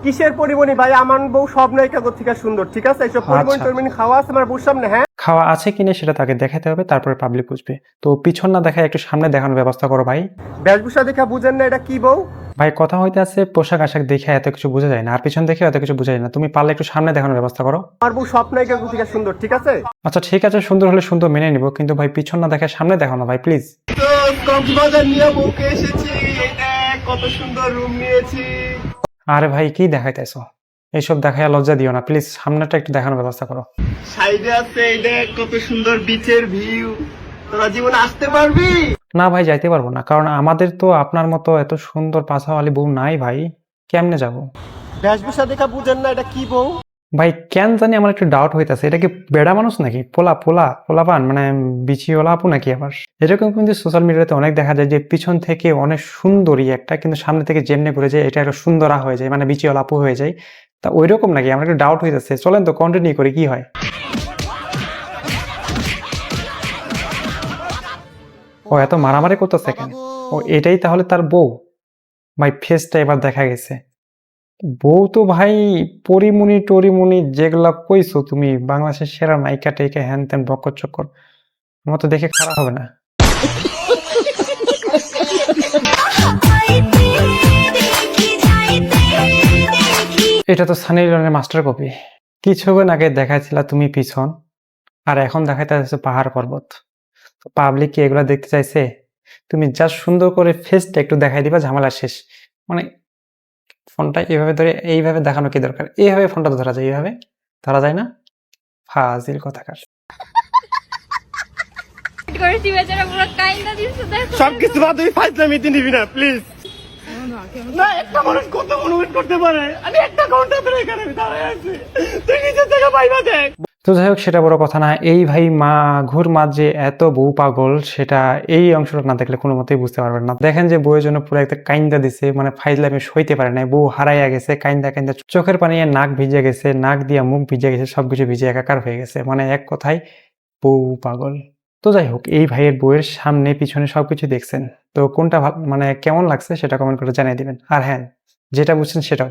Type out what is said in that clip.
কিসের পরিমণি ভাই? আমার বউ সব নায়িকা থেকে সুন্দর, ঠিক আছে? এইসব পরিমণি টরিমণি খাওয়া আছে আমার বউর সামনে? হ্যাঁ, খাওয়া আছে কিনা সেটা তাকে দেখাতে হবে, তারপরে পাবলিক বুঝবে। তো পিছন না দেখায় একটু সামনে দেখানোর ব্যবস্থা করো ভাই। বেশভূষা দেখা বুঝেন না এটা কি বউ? ভাই কথা হইতে আছে, পোশাক আশাক দেখে এত কিছু বোঝা যায় না, আর পিছন দেখে এত কিছু বোঝা যায় না। তুমি পারলে একটু সামনে দেখানোর ব্যবস্থা করো। আমার বউ সব নায়িকা থেকে সুন্দর, ঠিক আছে? আচ্ছা ঠিক আছে, সুন্দর হলে সুন্দর মেনে নিব, কিন্তু ভাই পিছন না দেখায় সামনে দেখানো ভাই প্লিজ। তো কক্সবাজার নিয়ে বউকে এসেছি, এটা কত সুন্দর রুম নিয়েছি। আরে ভাই কি দেখাইতেছো? এইসব দেখায় লজ্জা দিও না প্লিজ, সামনেটা একটু দেখানোর ব্যবস্থা করো। সাইডে আছে এটা কত সুন্দর বিচের ভিউ। তোরা জীবনে আসতে পারবি? না ভাই যাইতে পারবো না, কারণ আমাদের তো আপনার মতো এত সুন্দর পাছাওয়ালি বউ নাই ভাই। কেমনে যাব? বেশভূষা দেখা বুঝেন না এটা কি বউ? ভাই কেন জানি আমার একটু ডাউট হইতাছে, এটা কি বেড়া মানুষ নাকি? পোলাপান মানে বিচিওয়ালা আপু নাকি? আবার এরকম কিন্তু সোশ্যাল মিডিয়াতে অনেক দেখা যায় যে পিছন থেকে অনেক সুন্দরী একটা, কিন্তু সামনে থেকে যেমনে করে যায় এটা একটা সুন্দরা হয়ে যায়, মানে বিচিওয়ালা আপু হয়ে যায়। তা ওই রকম নাকি? আমার একটু ডাউট হইতাছে, চলেন তো কন্টিনিউ করি কি হয়। ও এত মারামারি করতেছে কেন? ও এটাই তাহলে তার বউ? ভাই ফেসটা এবার দেখা গেছে। বউ তো ভাই পরিমণি টরিমণি যেগুলা কইছো তুমি, বাংলাদেশের সেরা নায়িকা টাইকা হ্যান ত্যান বকর চক্কর, আমার তো দেখে খারাপ হবে না। এটা তো সানি লিওনের মাস্টার কপি। কিছুক্ষণ আগে দেখাইছিলা তুমি পিছন, আর এখন দেখাইতে যাচ্ছে পাহাড় পর্বত। পাবলিক কি এগুলা দেখতে চাইছে? তুমি জাস্ট সুন্দর করে ফেসটা একটু দেখাই দিবা, ঝামেলা শেষ। মানে ফোনটা এভাবে ধরে এইভাবে দেখানো কি দরকার? এইভাবে ফোনটা তো ধরা যায়, এইভাবে ধরা যায় না? ফাজিল কথাকার। করেছি বেচারা পুরো কাইন্দা দিচ্ছে দেখো। সবকিছু বাদ তুই ফাইজলামিতে নিবি না প্লিজ। না একটা মানুষ কত অনুভব করতে পারে? আমি একটা ঘন্টা ধরে এখানে দাঁড়ায় আছি, তুই নিজের থেকে পাইবা দেখ। তো যাই হোক সেটা বড় কথা না, এই ভাই ঘুর মাঝ যে এত বউ পাগল সেটা এই অংশটা না দেখলে কোনো মতেই বুঝতে পারবেন না। দেখেন যে বউয়ের জন্য পুরো একটা কাইন্দা দিছে, মানে ফাইজলামি সইতে পারে না, বউ হারাইয়া গেছে, কাইন্দা কাইন্দা চোখের পানি নাক ভিজে গেছে, নাক দিয়া মুখ ভিজে গেছে, সবকিছু ভিজে একাকার হয়ে গেছে, মানে এক কথায় বউ পাগল। তো যাই হোক এই ভাইয়ের বউয়ের সামনে পিছনে সবকিছু দেখছেন, তো কোনটা মানে কেমন লাগছে সেটা কমেন্ট করে জানিয়ে দিবেন। আর হ্যাঁ, যেটা বুঝছেন সেটাও।